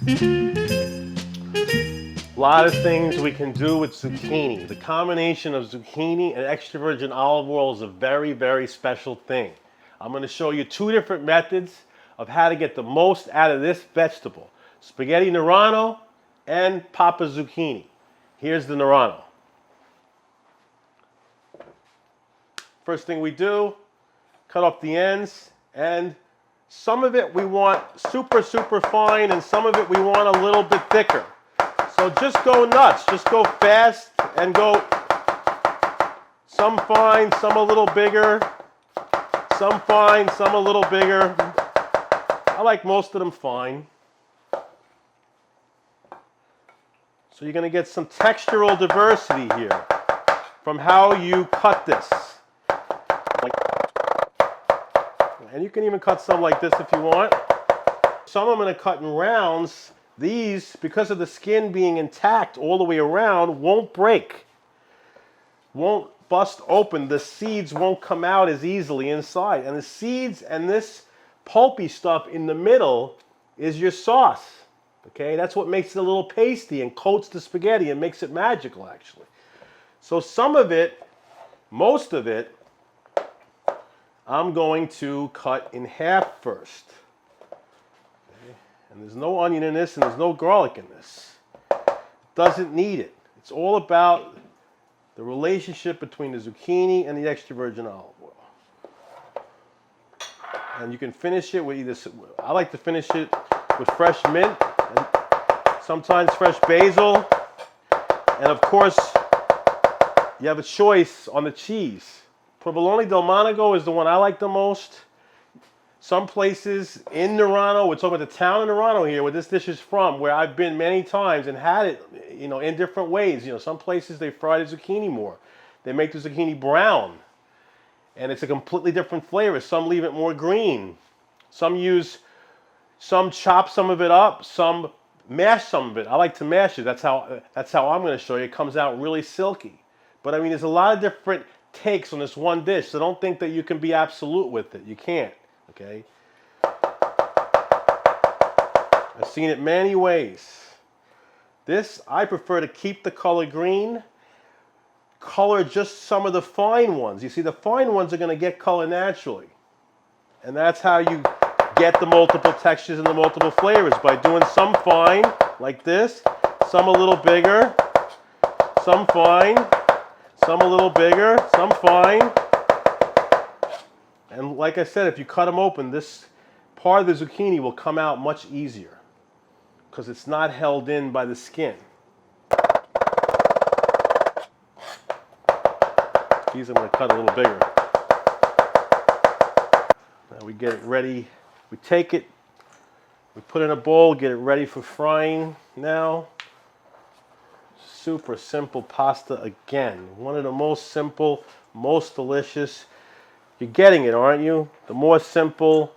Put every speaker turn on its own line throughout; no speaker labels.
A lot of things we can do with zucchini. The combination of zucchini and extra virgin olive oil is a very, very special thing. I'm going to show you two different methods of how to get the most out of this vegetable. Spaghetti Nerano and Papa Zucchini. Here's the Nerano. First thing we do, cut off the ends, and some of it we want super, super fine, and some of it we want a little bit thicker. So just go nuts, just go fast and go some fine, some a little bigger, some fine, some a little bigger. I like most of them fine. So you're going to get some textural diversity here from how you cut this. And you can even cut some like this if you want. Some I'm going to cut in rounds. These, because of the skin being intact all the way around, won't break, won't bust open. The seeds won't come out as easily inside. And the seeds and this pulpy stuff in the middle is your sauce. Okay, that's what makes it a little pasty and coats the spaghetti and makes it magical, actually. So some of it, most of it, I'm going to cut in half first. And there's no onion in this, and there's no garlic in this. It doesn't need it. It's all about the relationship between the zucchini and the extra virgin olive oil. And you can finish it with either, I like to finish it with fresh mint, and sometimes fresh basil. And of course, you have a choice on the cheese. Provolone del Monaco is the one I like the most. Some places in Nerano, we're talking about the town of Nerano here, where this dish is from, where I've been many times and had it, in different ways. Some places they fry the zucchini more. They make the zucchini brown, and it's a completely different flavor. Some leave it more green. Some chop some of it up. Some mash some of it. I like to mash it. That's how I'm going to show you. It comes out really silky. But I mean, there's a lot of different takes on this one dish, so don't think that you can be absolute with it. You can't. Okay, I've seen it many ways. This, I prefer to keep the color green, color just some of the fine ones. You see, the fine ones are going to get color naturally. And that's how you get the multiple textures and the multiple flavors, by doing some fine, like this, some a little bigger, some fine, some a little bigger, some fine. And like I said, if you cut them open, this part of the zucchini will come out much easier because it's not held in by the skin. These I'm going to cut a little bigger. Now we get it ready. We take it, we put it in a bowl, get it ready for frying now. Super simple pasta again. One of the most simple, most delicious. You're getting it, aren't you? The more simple,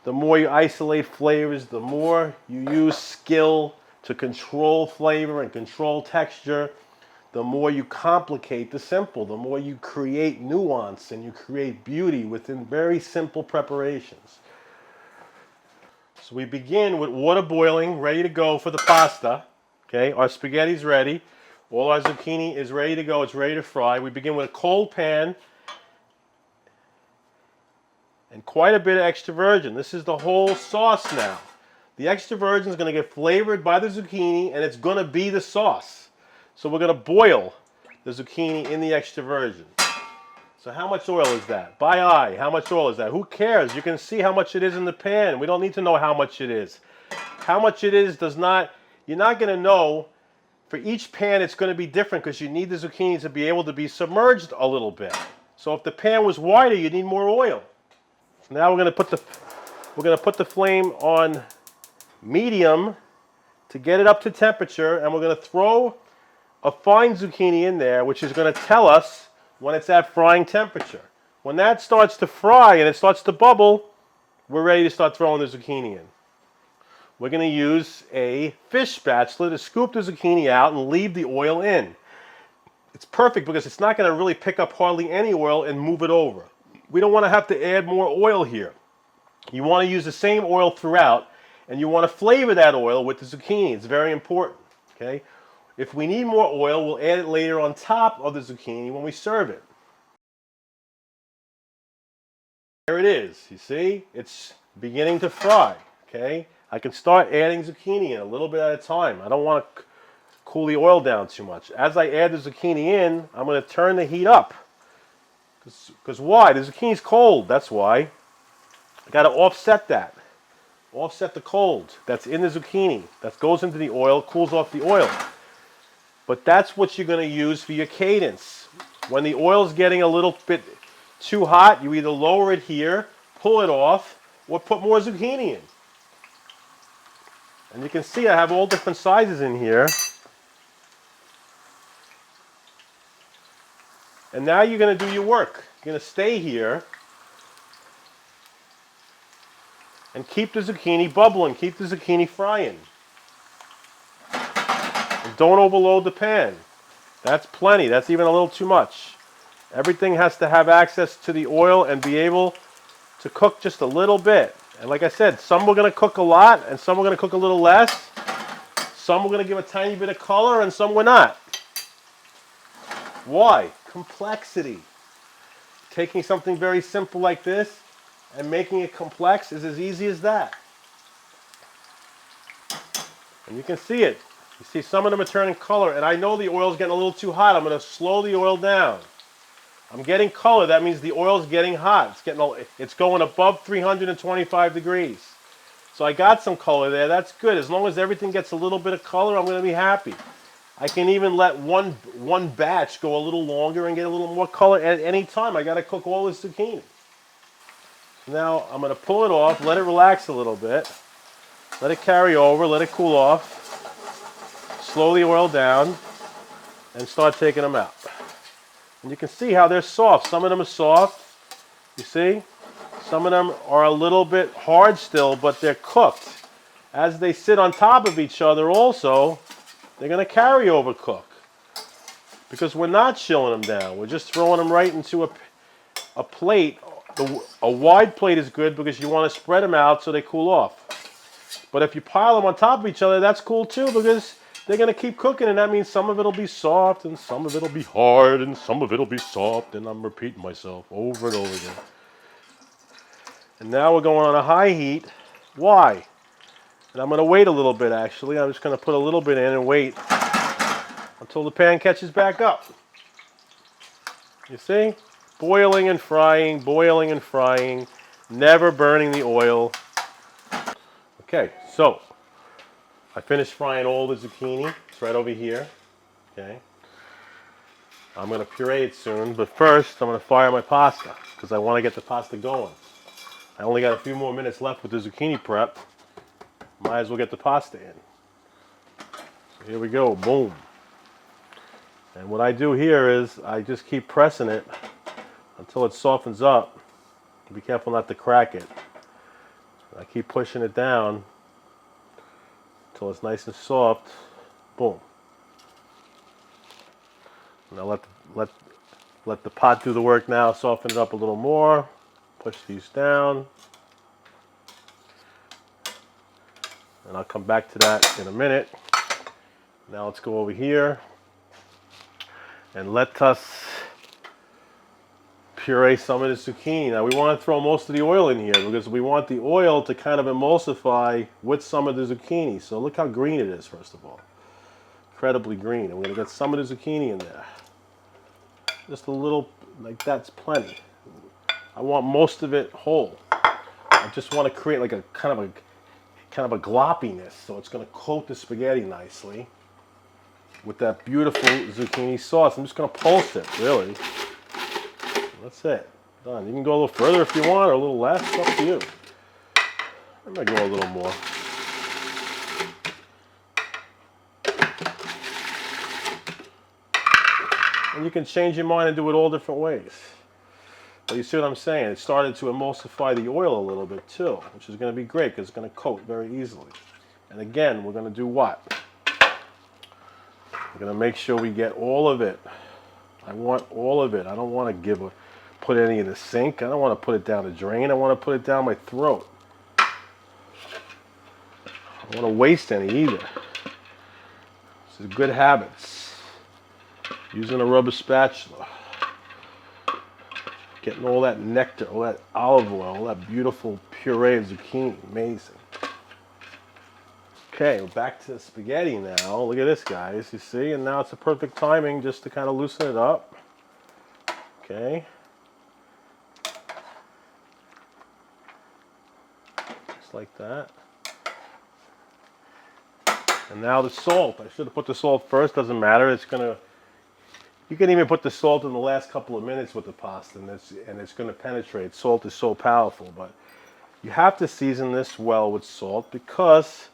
the more you isolate flavors, the more you use skill to control flavor and control texture, the more you complicate the simple, the more you create nuance and you create beauty within very simple preparations. So we begin with water boiling, ready to go for the pasta. Okay, our spaghetti's ready. All our zucchini is ready to go. It's ready to fry. We begin with a cold pan and quite a bit of extra virgin. This is the whole sauce now. The extra virgin is going to get flavored by the zucchini, and it's going to be the sauce. So we're going to boil the zucchini in the extra virgin. So how much oil is that? By eye, how much oil is that? Who cares? You can see how much it is in the pan. We don't need to know how much it is. How much it is does not, you're not going to know. For each pan, it's going to be different because you need the zucchini to be able to be submerged a little bit. So if the pan was wider, you need more oil. So now we're going to put the flame on medium to get it up to temperature, and we're going to throw a fine zucchini in there, which is going to tell us when it's at frying temperature. When that starts to fry and it starts to bubble, we're ready to start throwing the zucchini in. We're going to use a fish spatula to scoop the zucchini out and leave the oil in. It's perfect because it's not going to really pick up hardly any oil and move it over. We don't want to have to add more oil here. You want to use the same oil throughout, And you want to flavor that oil with the zucchini. It's very important. Okay? If we need more oil, we'll add it later on top of the zucchini when we serve it. There it is. You see? It's beginning to fry. Okay? I can start adding zucchini in a little bit at a time. I don't want to cool the oil down too much. As I add the zucchini in, I'm going to turn the heat up. Because why? The zucchini's cold. That's why. I got to offset that. Offset the cold that's in the zucchini. That goes into the oil, cools off the oil. But that's what you're going to use for your cadence. When the oil's getting a little bit too hot, you either lower it here, pull it off, or put more zucchini in. And you can see I have all different sizes in here. And now you're going to do your work. You're going to stay here and keep the zucchini bubbling, keep the zucchini frying. And don't overload the pan. That's plenty. That's even a little too much. Everything has to have access to the oil and be able to cook just a little bit. And like I said, some we're going to cook a lot and some we're going to cook a little less. Some we're going to give a tiny bit of color and some we're not. Why? Complexity. Taking something very simple like this and making it complex is as easy as that. And you can see it. You see some of them are turning color, and I know the oil's getting a little too hot. I'm going to slow the oil down. I'm getting color. That means the oil's getting hot. It's going above 325 degrees. So I got some color there. That's good. As long as everything gets a little bit of color, I'm going to be happy. I can even let one batch go a little longer and get a little more color at any time. I got to cook all this zucchini. Now I'm going to pull it off, let it relax a little bit, let it carry over, let it cool off, slow the oil down, and start taking them out. And you can see how they're soft. Some of them are soft, you see? Some of them are a little bit hard still, but they're cooked. As they sit on top of each other also, they're going to carry over cook. Because we're not chilling them down. We're just throwing them right into a plate. A wide plate is good because you want to spread them out so they cool off. But if you pile them on top of each other, that's cool too because they're going to keep cooking, and that means some of it will be soft and some of it will be hard and some of it will be soft, and I'm repeating myself over and over again. And now we're going on a high heat. Why? And I'm going to wait a little bit actually. I'm just going to put a little bit in and wait until the pan catches back up. You see? Boiling and frying, never burning the oil. Okay, so I finished frying all the zucchini. It's right over here. Okay. I'm going to puree it soon, but first I'm going to fire my pasta because I want to get the pasta going. I only got a few more minutes left with the zucchini prep. Might as well get the pasta in. So here we go, boom. And what I do here is I just keep pressing it until it softens up. Be careful not to crack it. I keep pushing it down until it's nice and soft. Boom. Now let the pot do the work now. Soften it up a little more. Push these down. And I'll come back to that in a minute. Now let's go over here and let us puree some of the zucchini. Now we want to throw most of the oil in here because we want the oil to kind of emulsify with some of the zucchini. So look how green it is, first of all. Incredibly green. And we're going to get some of the zucchini in there. Just a little, like that's plenty. I want most of it whole. I just want to create like a kind of a gloppiness, so it's going to coat the spaghetti nicely with that beautiful zucchini sauce. I'm just going to pulse it, really. That's it. Done. You can go a little further if you want, or a little less. It's up to you. I might go a little more. And you can change your mind and do it all different ways. But you see what I'm saying? It started to emulsify the oil a little bit too, which is going to be great because it's going to coat very easily. And again, we're going to do what? We're going to make sure we get all of it. I want all of it. I don't want to put any in the sink. I don't want to put it down the drain. I want to put it down my throat. don't want to waste any either. This is good habits. Using a rubber spatula. Getting all that nectar, all that olive oil, all that beautiful puree of zucchini. Amazing. Okay, we're back to the spaghetti now. Look at this, guys. You see? And now it's a perfect timing just to kind of loosen it up. Okay. Just like that. And now the salt. I should have put the salt first. Doesn't matter. It's going to... You can even put the salt in the last couple of minutes with the pasta, and it's going to penetrate. Salt is so powerful, but you have to season this well with salt because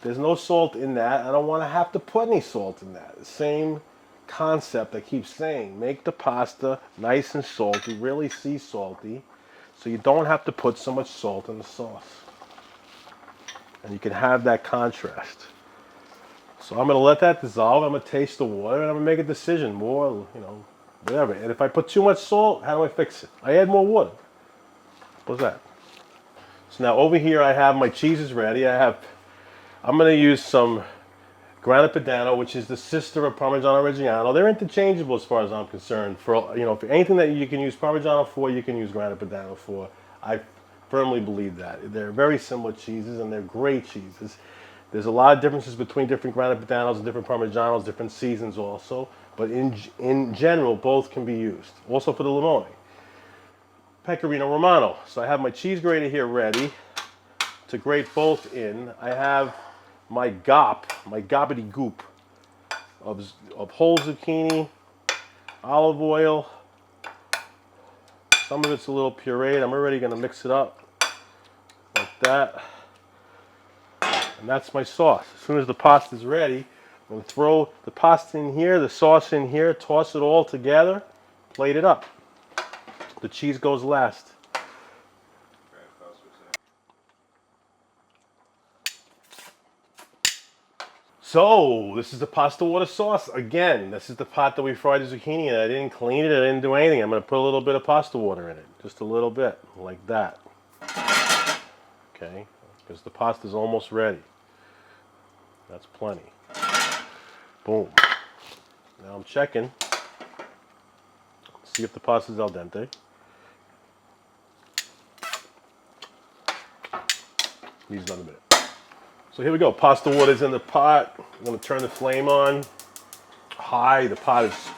there's no salt in that. I don't want to have to put any salt in that. The same concept I keep saying. Make the pasta nice and salty, really sea salty, so you don't have to put so much salt in the sauce. And you can have that contrast. So I'm going to let that dissolve. I'm going to taste the water, and I'm going to make a decision. More, whatever. And if I put too much salt, how do I fix it? I add more water. What's that? So now over here I have my cheeses ready. I'm going to use some Grana Padano, which is the sister of Parmigiano Reggiano. They're interchangeable as far as I'm concerned. For anything that you can use Parmigiano for, you can use Grana Padano for. I firmly believe that. They're very similar cheeses, and they're great cheeses. There's a lot of differences between different Grana Padanos and different Parmigianos, different seasons also. But in general, both can be used. Also for the limone. Pecorino Romano. So I have my cheese grater here ready to grate both in. I have my gobbity goop of whole zucchini, olive oil. Some of it's a little pureed. I'm already going to mix it up like that. And that's my sauce. As soon as the pasta's ready, I'm going to throw the pasta in here, the sauce in here, toss it all together, plate it up. The cheese goes last. So, this is the pasta water sauce. Again, this is the pot that we fried the zucchini in. I didn't clean it, I didn't do anything. I'm going to put a little bit of pasta water in it. Just a little bit, like that. Okay, because the pasta's almost ready. That's plenty. Boom. Now I'm checking. See if the pasta's al dente. Needs another minute. So here we go. Pasta water's in the pot. I'm going to turn the flame on high. The pot is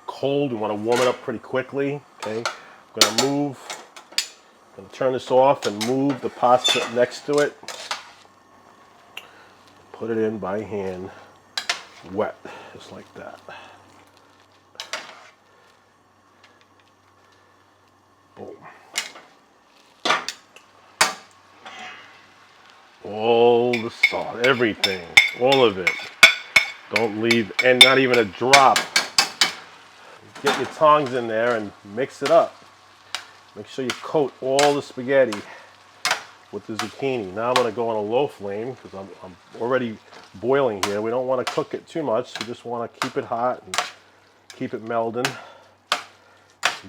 cold. We want to warm it up pretty quickly. Okay. I'm going to turn this off and move the pasta next to it. Put it in by hand, wet, just like that. Boom. All the salt, everything, all of it. Don't leave, and not even a drop. Get your tongs in there and mix it up. Make sure you coat all the spaghetti with the zucchini. Now I'm going to go on a low flame because I'm already boiling here. We don't want to cook it too much. We just want to keep it hot and keep it melding.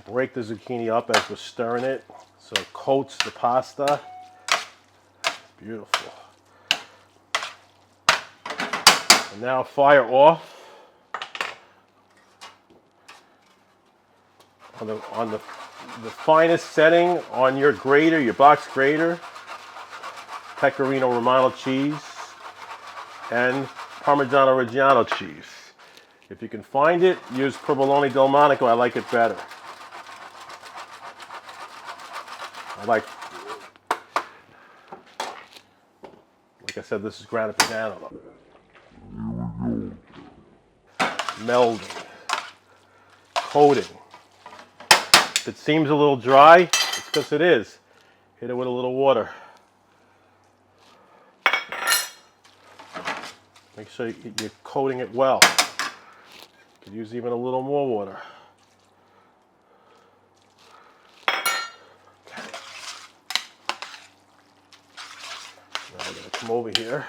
Break the zucchini up as we're stirring it so it coats the pasta. Beautiful. And now fire off on the finest setting on your grater, your box grater. Pecorino Romano cheese and Parmigiano Reggiano cheese. If you can find it, use Provolone del Monaco. I like it better. Like I said, this is Grana Padano. Melding, coating. If it seems a little dry, it's because it is. Hit it with a little water. Make sure you're coating it well. You could use even a little more water. Okay. Now I'm going to come over here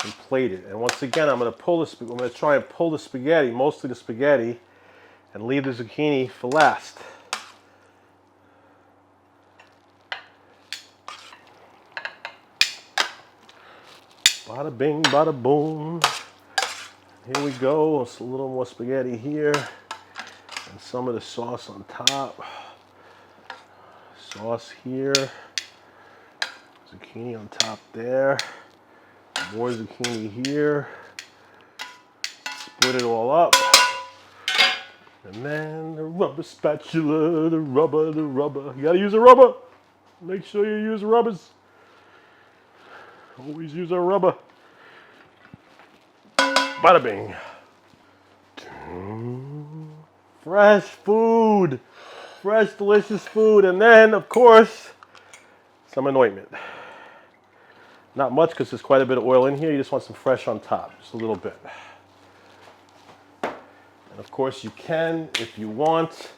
and plate it. And once again, I'm going to try and pull the spaghetti, mostly the spaghetti, and leave the zucchini for last. Bada bing, bada boom. Here we go. It's a little more spaghetti here. And some of the sauce on top. Sauce here. Zucchini on top there. More zucchini here. Split it all up. And then the rubber spatula, the rubber. You gotta use a rubber. Make sure you use rubbers. Always use a rubber. Bada bing. Fresh food. Fresh, delicious food. And then, of course, some anointment. Not much because there's quite a bit of oil in here. You just want some fresh on top, just a little bit. And of course you can, if you want.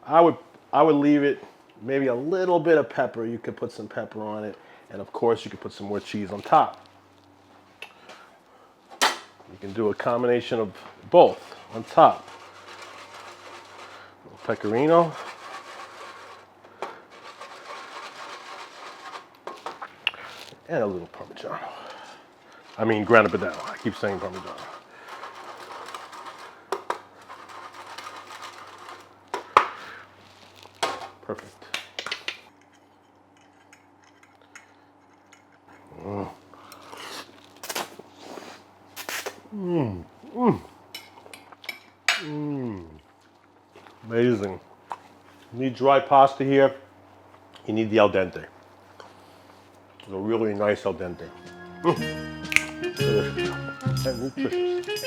I would leave it maybe a little bit of pepper. You could put some pepper on it. And of course you could put some more cheese on top. You can do a combination of both on top. Pecorino. And a little Parmigiano. I mean Grana Padano. I keep saying Parmigiano. Perfect. Amazing. You need dry pasta here. You need the al dente. It's a really nice al dente. Delicious and nutritious.